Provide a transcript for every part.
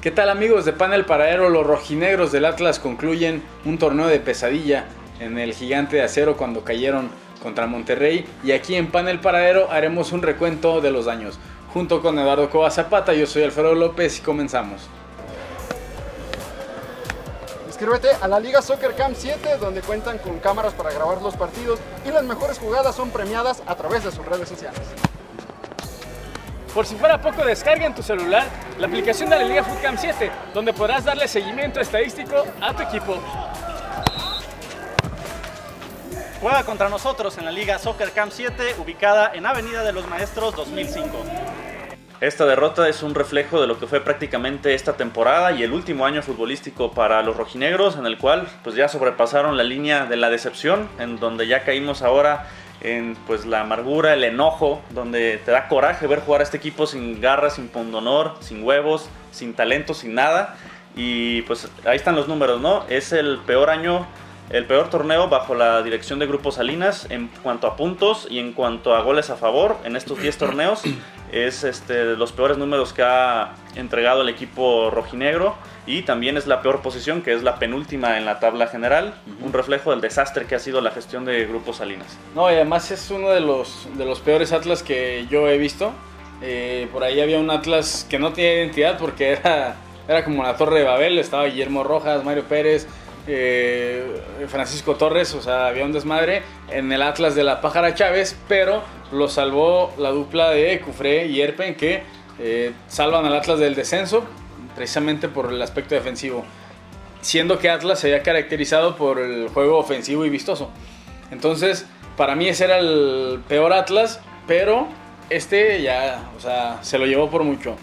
¿Qué tal, amigos de Panel Paradero? Los rojinegros del Atlas concluyen un torneo de pesadilla en el Gigante de Acero cuando cayeron contra Monterrey, y aquí en Panel Paradero haremos un recuento de los daños. Junto con Eduardo Cova Zapata, yo soy Alfredo López y comenzamos. Inscríbete a la Liga Soccer Camp 7, donde cuentan con cámaras para grabar los partidos y las mejores jugadas son premiadas a través de sus redes sociales. Por si fuera poco, descarga en tu celular la aplicación de la Liga Foot Camp 7, donde podrás darle seguimiento estadístico a tu equipo. Juega contra nosotros en la Liga Soccer Camp 7, ubicada en Avenida de los Maestros 2005. Esta derrota es un reflejo de lo que fue prácticamente esta temporada y el último año futbolístico para los rojinegros, en el cual pues ya sobrepasaron la línea de la decepción, en donde ya caímos ahora en pues la amargura, el enojo, donde te da coraje ver jugar a este equipo sin garras, sin pundonor, sin huevos, sin talento, sin nada. Y pues ahí están los números, ¿no? Es el peor año, el peor torneo bajo la dirección de Grupo Salinas en cuanto a puntos y en cuanto a goles a favor en estos 10 torneos. Es los peores números que ha entregado el equipo rojinegro, y también es la peor posición, que es la penúltima en la tabla general, un reflejo del desastre que ha sido la gestión de Grupo Salinas. No, y además es uno de los peores Atlas que yo he visto. Por ahí había un Atlas que no tenía identidad porque era como la Torre de Babel. Estaba Guillermo Rojas, Mario Pérez, Francisco Torres, o sea, había un desmadre en el Atlas de la Pájara Chávez, pero lo salvó la dupla de Cufré y Erpen, que salvan al Atlas del descenso precisamente por el aspecto defensivo, siendo que Atlas se había caracterizado por el juego ofensivo y vistoso. Entonces, para mí ese era el peor Atlas, pero ya, o sea, se lo llevó por mucho.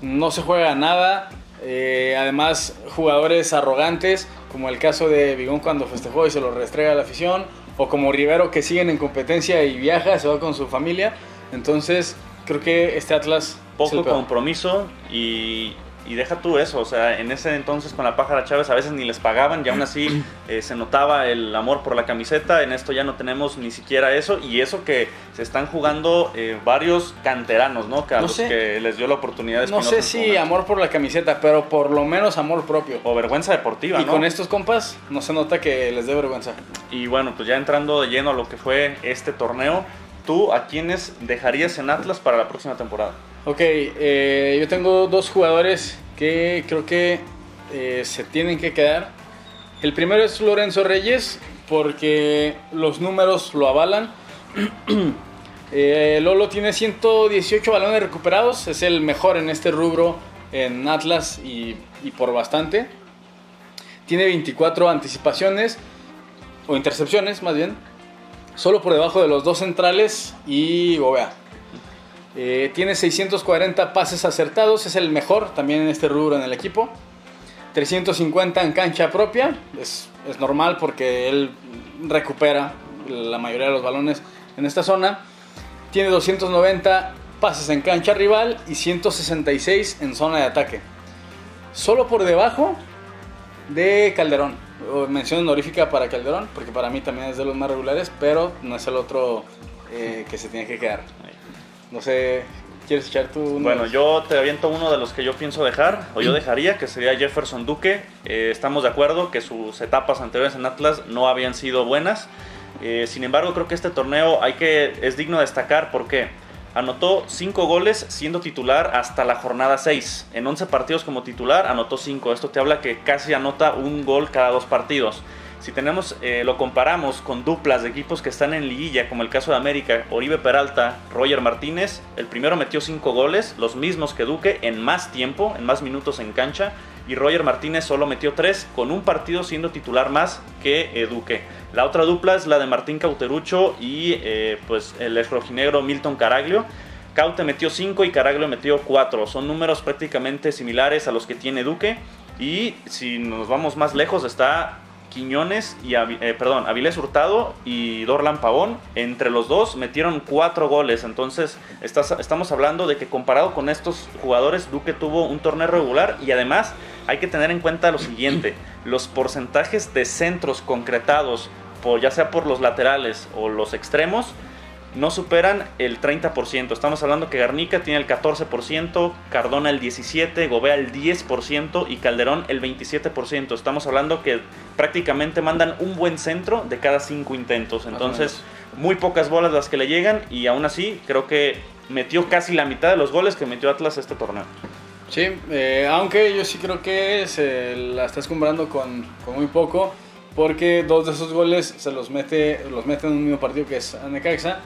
No se juega nada, además jugadores arrogantes, como el caso de Vigón cuando festejó y se lo restrega a la afición, o como Rivero, que siguen en competencia y viaja, se va con su familia. Entonces, creo que este Atlas poco compromiso y deja tú eso, o sea, en ese entonces con la Pájara Chávez a veces ni les pagaban y aún así se notaba el amor por la camiseta. En esto ya no tenemos ni siquiera eso, y eso que se están jugando varios canteranos, ¿no? Que a los que les dio la oportunidad de No sé si amor por la camiseta, pero por lo menos amor propio. O vergüenza deportiva, y ¿no? Con estos compas no se nota que les dé vergüenza. Y bueno, pues ya entrando de lleno a lo que fue este torneo, ¿tú a quiénes dejarías en Atlas para la próxima temporada? Ok, yo tengo dos jugadores que creo que se tienen que quedar. El primero es Lorenzo Reyes, porque los números lo avalan. Lolo tiene 118 balones recuperados, es el mejor en este rubro en Atlas y por bastante. Tiene 24 anticipaciones, o intercepciones más bien, solo por debajo de los dos centrales y Gobea. Tiene 640 pases acertados, es el mejor también en este rubro en el equipo. 350 en cancha propia, es normal porque él recupera la mayoría de los balones en esta zona. Tiene 290 pases en cancha rival y 166 en zona de ataque, solo por debajo de Calderón. Mención honorífica para Calderón, porque para mí también es de los más regulares, pero no es el otro que se tiene que quedar. No sé, ¿quieres echar tú uno? Bueno, yo te aviento uno de los que yo pienso dejar, o yo dejaría, que sería Jefferson Duque. Estamos de acuerdo que sus etapas anteriores en Atlas no habían sido buenas. Sin embargo, creo que este torneo es digno de destacar porque anotó 5 goles siendo titular hasta la jornada 6. En 11 partidos como titular anotó 5. Esto te habla que casi anota un gol cada 2 partidos. Si lo comparamos con duplas de equipos que están en liguilla, como el caso de América, Oribe Peralta, Roger Martínez, el primero metió 5 goles, los mismos que Duque, en más tiempo, en más minutos en cancha, y Roger Martínez solo metió 3, con un partido siendo titular más que Duque. La otra dupla es la de Martín Cauterucho y pues el ex rojinegro Milton Caraglio. Caute metió 5 y Caraglio metió 4, son números prácticamente similares a los que tiene Duque. Y si nos vamos más lejos está Quiñones y Avilés Hurtado y Dorlan Pavón. Entre los dos metieron 4 goles. Entonces estamos hablando de que comparado con estos jugadores, Duque tuvo un torneo regular. Y además hay que tener en cuenta lo siguiente: los porcentajes de centros concretados, ya sea por los laterales o los extremos, no superan el 30%. Estamos hablando que Garnica tiene el 14%, Cardona el 17%, Gobea el 10% y Calderón el 27%. Estamos hablando que prácticamente mandan un buen centro de cada 5 intentos. Entonces, muy pocas bolas las que le llegan y aún así creo que metió casi la mitad de los goles que metió Atlas este torneo. Sí, aunque yo sí creo que se la está escumbrando con muy poco, porque 2 de esos goles se los mete en un mismo partido que es a Necaxa,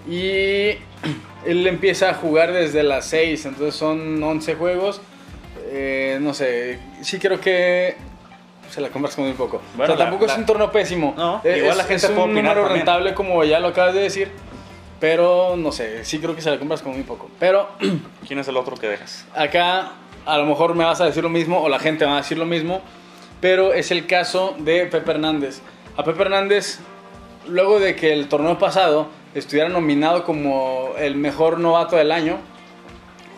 y él empieza a jugar desde las 6, entonces son 11 juegos. No sé, sí creo que se la compras con muy poco. Bueno, o sea, tampoco es un torneo pésimo. No, igual la gente es puede un opinar número también. rentable, como ya lo acabas de decir, pero no sé, sí creo que se la compras con muy poco. Pero ¿Quién es el otro que dejas? acá a lo mejor me vas a decir lo mismo o la gente va a decir lo mismo, pero es el caso de Pepe Hernández. A Pepe Hernández, luego de que el torneo pasado estuviera nominado como el mejor novato del año,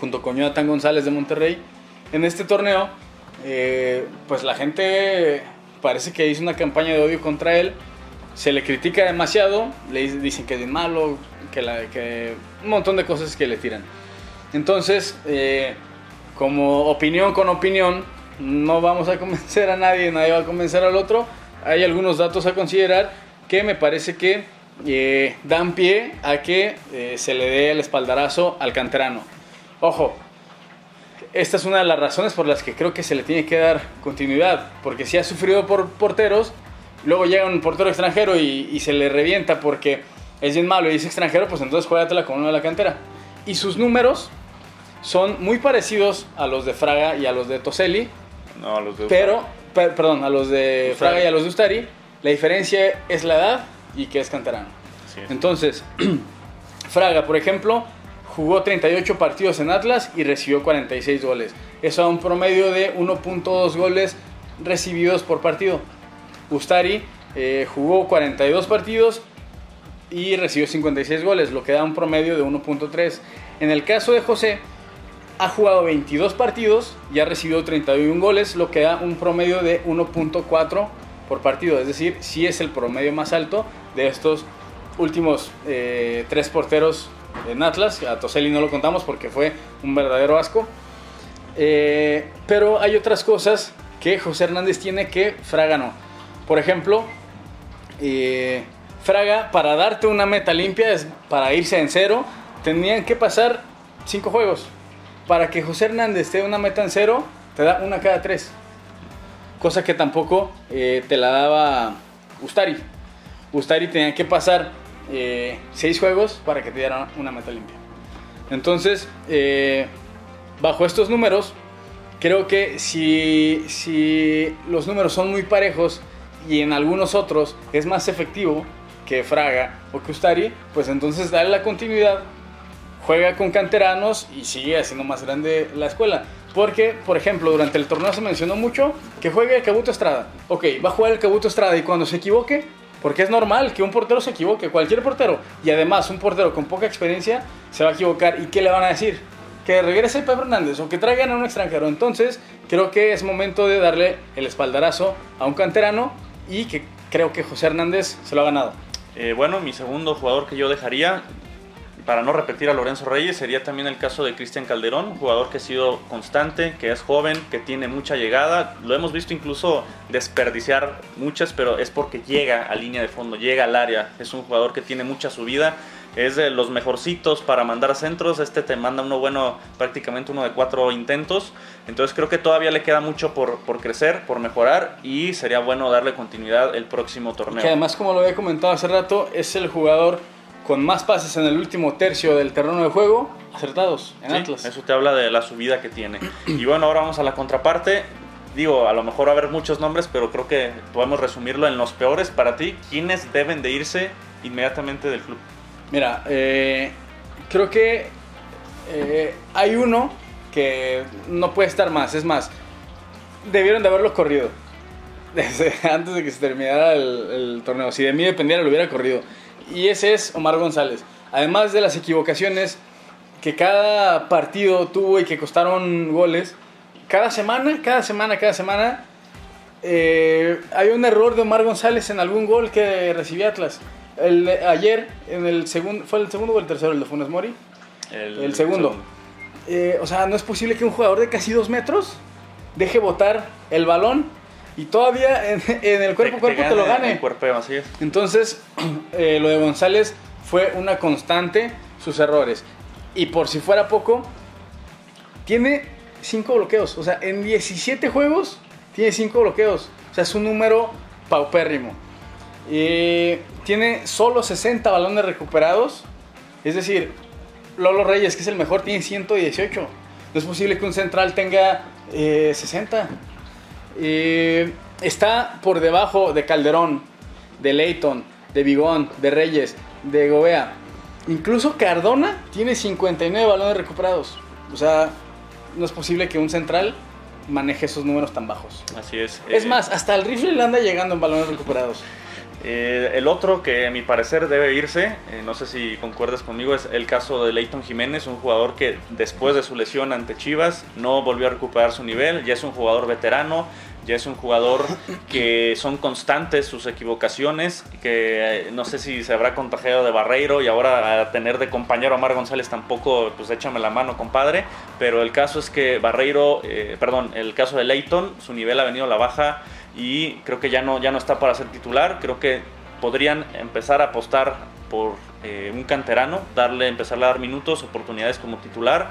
junto con Jonathan González de Monterrey, en este torneo, pues la gente parece que hizo una campaña de odio contra él. Se le critica demasiado, le dicen que es bien malo, que un montón de cosas que le tiran. Entonces, como opinión con opinión, no vamos a convencer a nadie va a convencer al otro. Hay algunos datos a considerar que me parece que dan pie a que se le dé el espaldarazo al canterano. Ojo, esta es una de las razones por las que creo que se le tiene que dar continuidad, porque si ha sufrido por porteros, luego llega un portero extranjero y se le revienta porque es bien malo y es extranjero, pues entonces juégatela con uno de la cantera. Y sus números son muy parecidos a los de Fraga y a los de Toselli, No, los de perdón, a los de Ustari. Fraga y a los de Ustari. La diferencia es la edad y que es canterano. Sí. Entonces, Fraga, por ejemplo, jugó 38 partidos en Atlas y recibió 46 goles. Eso da un promedio de 1.2 goles recibidos por partido. Ustari jugó 42 partidos y recibió 56 goles, lo que da un promedio de 1.3. En el caso de José, ha jugado 22 partidos y ha recibido 31 goles, lo que da un promedio de 1.4 por partido. Es decir, sí es el promedio más alto de estos últimos 3 porteros en Atlas. A Toselli no lo contamos porque fue un verdadero asco. Pero hay otras cosas que José Hernández tiene que Fraga no. Por ejemplo, Fraga, para darte una meta limpia, para irse en 0, tenían que pasar 5 juegos. Para que José Hernández te dé una meta en 0, te da una cada 3. Cosa que tampoco te la daba Ustari. Ustari tenía que pasar 6 juegos para que te diera una meta limpia. Entonces, bajo estos números, creo que si los números son muy parejos y en algunos otros es más efectivo que Fraga o que Ustari, pues entonces dale la continuidad, juega con canteranos y sigue haciendo más grande la escuela. Porque, por ejemplo, durante el torneo se mencionó mucho que juegue el Cabuto Estrada. Ok, va a jugar el Cabuto Estrada y cuando se equivoque, porque es normal que un portero se equivoque, cualquier portero, y además un portero con poca experiencia se va a equivocar. ¿Y qué le van a decir? Que regrese Pepe Hernández o que traigan a un extranjero. Entonces, creo que es momento de darle el espaldarazo a un canterano y que creo que José Hernández se lo ha ganado. Bueno, mi segundo jugador que yo dejaría, para no repetir a Lorenzo Reyes, sería también el caso de Cristian Calderón, un jugador que ha sido constante, que es joven, que tiene mucha llegada. Lo hemos visto incluso desperdiciar muchas, pero es porque llega a línea de fondo, llega al área. Es un jugador que tiene mucha subida, es de los mejorcitos para mandar centros. Te manda uno bueno, prácticamente uno de 4 intentos. Entonces creo que todavía le queda mucho por crecer, por mejorar, y sería bueno darle continuidad el próximo torneo. Que además, como lo había comentado hace rato, es el jugador con más pases en el último tercio del terreno de juego acertados en Atlas. Eso te habla de la subida que tiene. Y bueno, ahora vamos a la contraparte. Digo, a lo mejor va a haber muchos nombres, pero creo que podemos resumirlo en los peores para ti. ¿Quiénes deben de irse inmediatamente del club? Mira, creo que hay uno que no puede estar más. Es más, debieron de haberlo corrido antes de que se terminara el torneo. Si de mí dependiera, lo hubiera corrido. Y ese es Omar González. Además de las equivocaciones que cada partido tuvo y que costaron goles, cada semana hay un error de Omar González en algún gol que recibía Atlas. Ayer, en el segundo, ¿fue el segundo o el tercero el de Funes Mori? El segundo. O sea, no es posible que un jugador de casi 2 metros deje botar el balón y todavía en el cuerpo a cuerpo te lo gane. El cuerpeo, así es. Entonces, lo de González fue una constante, sus errores. Y por si fuera poco, tiene 5 bloqueos. O sea, en 17 juegos tiene 5 bloqueos. O sea, es un número paupérrimo. Tiene solo 60 balones recuperados. Es decir, Lolo Reyes, que es el mejor, tiene 118. No es posible que un central tenga 60. Está por debajo de Calderón, de Leighton, de Bigón, de Reyes, de Gobea. Incluso Cardona tiene 59 balones recuperados. O sea, no es posible que un central maneje esos números tan bajos. Así es. Es más, hasta el rifle le anda llegando en balones recuperados. El otro que a mi parecer debe irse, no sé si concuerdas conmigo, es el caso de Leighton Jiménez, un jugador que después de su lesión ante Chivas no volvió a recuperar su nivel. Ya es un jugador veterano, ya es un jugador que son constantes sus equivocaciones, que no sé si se habrá contagiado de Barreiro y ahora a tener de compañero a Omar González tampoco, pues échame la mano, compadre. Pero el caso es que el caso de Leighton, su nivel ha venido a la baja y creo que ya no está para ser titular. Creo que podrían empezar a apostar por un canterano, empezarle a dar minutos, oportunidades como titular.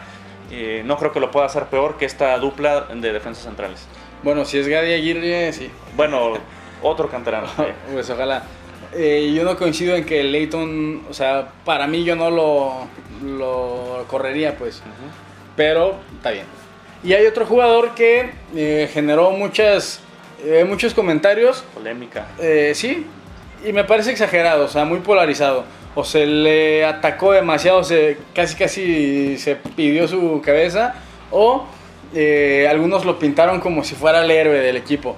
No creo que lo pueda hacer peor que esta dupla de defensas centrales. Bueno, si es Gadi Aguirre, sí. Bueno, otro canterano. Pues ojalá. Yo no coincido en que Leighton, o sea, para mí yo no lo correría, pues. Pero está bien. Y hay otro jugador que generó muchos comentarios. Polémica. Sí, y me parece exagerado, o sea, muy polarizado. O se le atacó demasiado, casi se pidió su cabeza, o algunos lo pintaron como si fuera el héroe del equipo.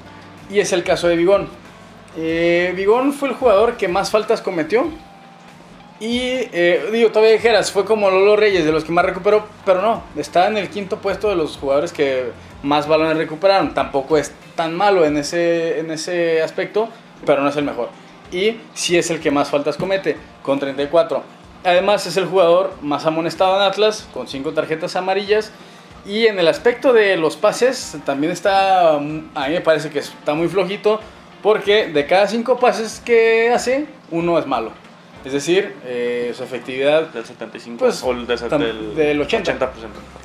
Y es el caso de Bigón. Bigón fue el jugador que más faltas cometió. Y todavía dijeras, fue como Lolo Reyes, de los que más recuperó, pero no, está en el 5º puesto de los jugadores que más balones recuperaron. Tampoco es tan malo en ese aspecto, pero no es el mejor. Y sí es el que más faltas comete, con 34. Además es el jugador más amonestado en Atlas, con 5 tarjetas amarillas. Y en el aspecto de los pases, también a mí me parece que está muy flojito, porque de cada 5 pases que hace, 1 es malo. Es decir, su efectividad del 75 pues, o del 80%.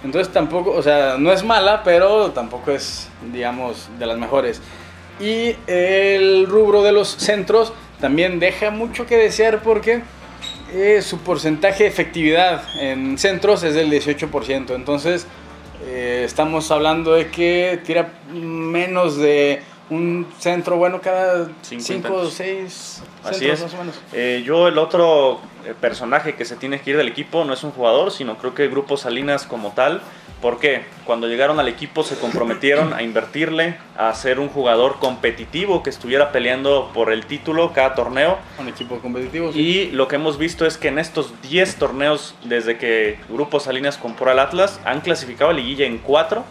Entonces tampoco, o sea, no es mala, pero tampoco es, digamos, de las mejores. Y el rubro de los centros también deja mucho que desear, porque su porcentaje de efectividad en centros es del 18%. Entonces estamos hablando de que tira menos de un centro bueno cada 5 o 6 centros más o menos. Yo el otro personaje que se tiene que ir del equipo no es un jugador, sino creo que el Grupo Salinas como tal. ¿Por qué? Cuando llegaron al equipo se comprometieron a invertirle, a ser un jugador competitivo que estuviera peleando por el título cada torneo. Un equipo competitivo, sí. Y lo que hemos visto es que en estos 10 torneos desde que Grupo Salinas compró al Atlas han clasificado a liguilla en 4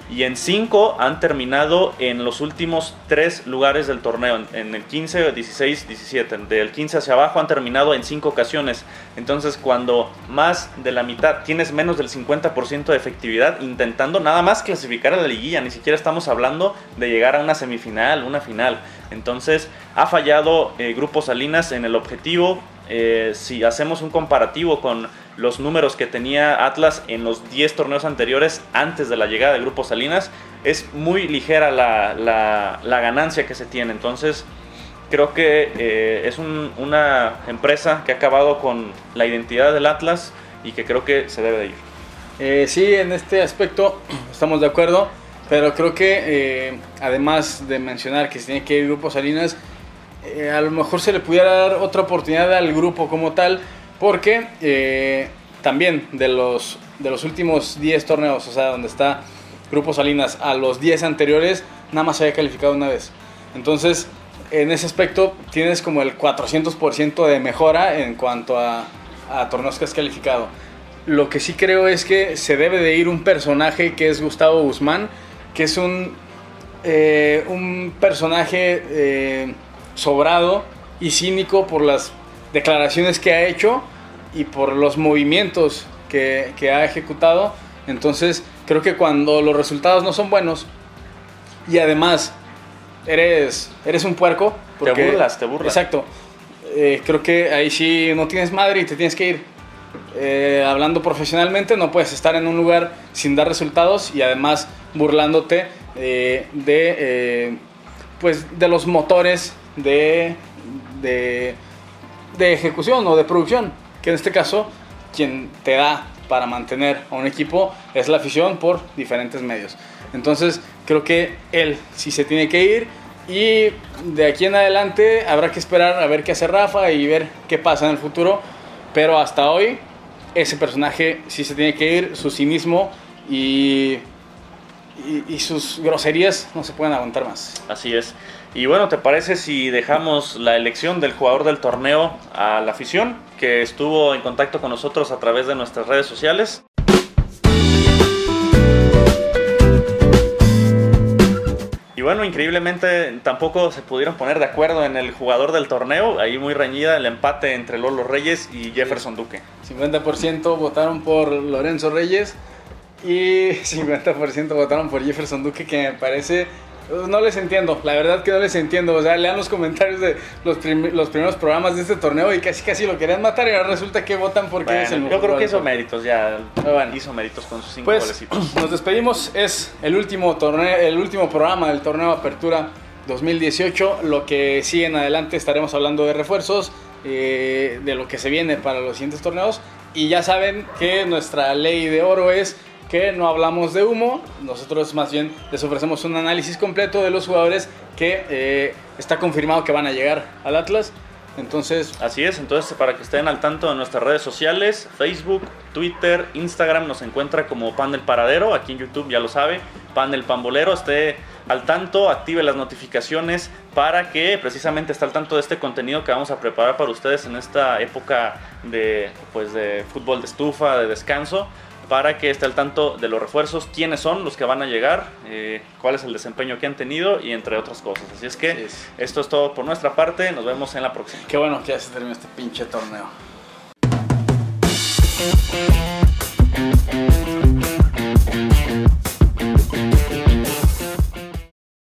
y en 5 han terminado en los últimos 3 lugares del torneo, en el 15, 16, 17. Del 15 hacia abajo han terminado en 5 ocasiones. Entonces, cuando más de la mitad, tienes menos del 50% de efectividad intentando nada más clasificar a la liguilla, ni siquiera estamos hablando de llegar a una semifinal, una final. Entonces, ha fallado Grupo Salinas en el objetivo. Si hacemos un comparativo con los números que tenía Atlas en los 10 torneos anteriores antes de la llegada del Grupo Salinas, es muy ligera la ganancia que se tiene. Entonces creo que es una empresa que ha acabado con la identidad del Atlas y que creo que se debe de ir. Sí, en este aspecto estamos de acuerdo, pero creo que además de mencionar que se tiene que ir Grupo Salinas, a lo mejor se le pudiera dar otra oportunidad al grupo como tal, porque también de los últimos 10 torneos, o sea, donde está Grupo Salinas, a los 10 anteriores, nada más se había calificado una vez. Entonces, en ese aspecto, tienes como el 400% de mejora en cuanto a torneos que has calificado. Lo que sí creo es que se debe de ir un personaje que es Gustavo Guzmán, que es un personaje sobrado y cínico por las declaraciones que ha hecho y por los movimientos que ha ejecutado. Entonces creo que cuando los resultados no son buenos y además eres un puerco, Te burlas. Exacto. Creo que ahí sí no tienes madre y te tienes que ir. Hablando profesionalmente, no puedes estar en un lugar sin dar resultados y además burlándote pues de los motores de ejecución o de producción, que en este caso quien te da para mantener a un equipo es la afición por diferentes medios. Entonces creo que él sí se tiene que ir y de aquí en adelante habrá que esperar a ver qué hace Rafa y ver qué pasa en el futuro, pero hasta hoy ese personaje sí se tiene que ir. Su cinismo y sus groserías no se pueden aguantar más. Así es. Y bueno, ¿te parece si dejamos la elección del jugador del torneo a la afición, que estuvo en contacto con nosotros a través de nuestras redes sociales? Y bueno, increíblemente tampoco se pudieron poner de acuerdo en el jugador del torneo. Ahí muy reñida el empate entre Lolo Reyes y Jefferson Duque. 50% votaron por Lorenzo Reyes y 50% votaron por Jefferson Duque, que me parece... No les entiendo, la verdad que no les entiendo. O sea, lean los comentarios de los primeros programas de este torneo y casi lo querían matar y ahora resulta que votan porque bueno, es el mejor. yo creo que hizo méritos ya. Bueno, hizo méritos con sus 5 pues, golecitos. Nos despedimos, es el último programa del torneo Apertura 2018. Lo que sigue en adelante estaremos hablando de refuerzos, de lo que se viene para los siguientes torneos. Y ya saben que nuestra ley de oro es que no hablamos de humo. Nosotros más bien les ofrecemos un análisis completo de los jugadores que está confirmado que van a llegar al Atlas. Entonces, así es, entonces para que estén al tanto de nuestras redes sociales, Facebook, Twitter, Instagram, nos encuentra como Pan del Paradero. Aquí en YouTube ya lo sabe, Pan del Pambolero. Esté al tanto, active las notificaciones para que precisamente esté al tanto de este contenido que vamos a preparar para ustedes en esta época de fútbol de estufa, de descanso, para que esté al tanto de los refuerzos, quiénes son los que van a llegar, cuál es el desempeño que han tenido y entre otras cosas. Así es que esto es todo por nuestra parte, nos vemos en la próxima. Qué bueno que ya se terminó este pinche torneo.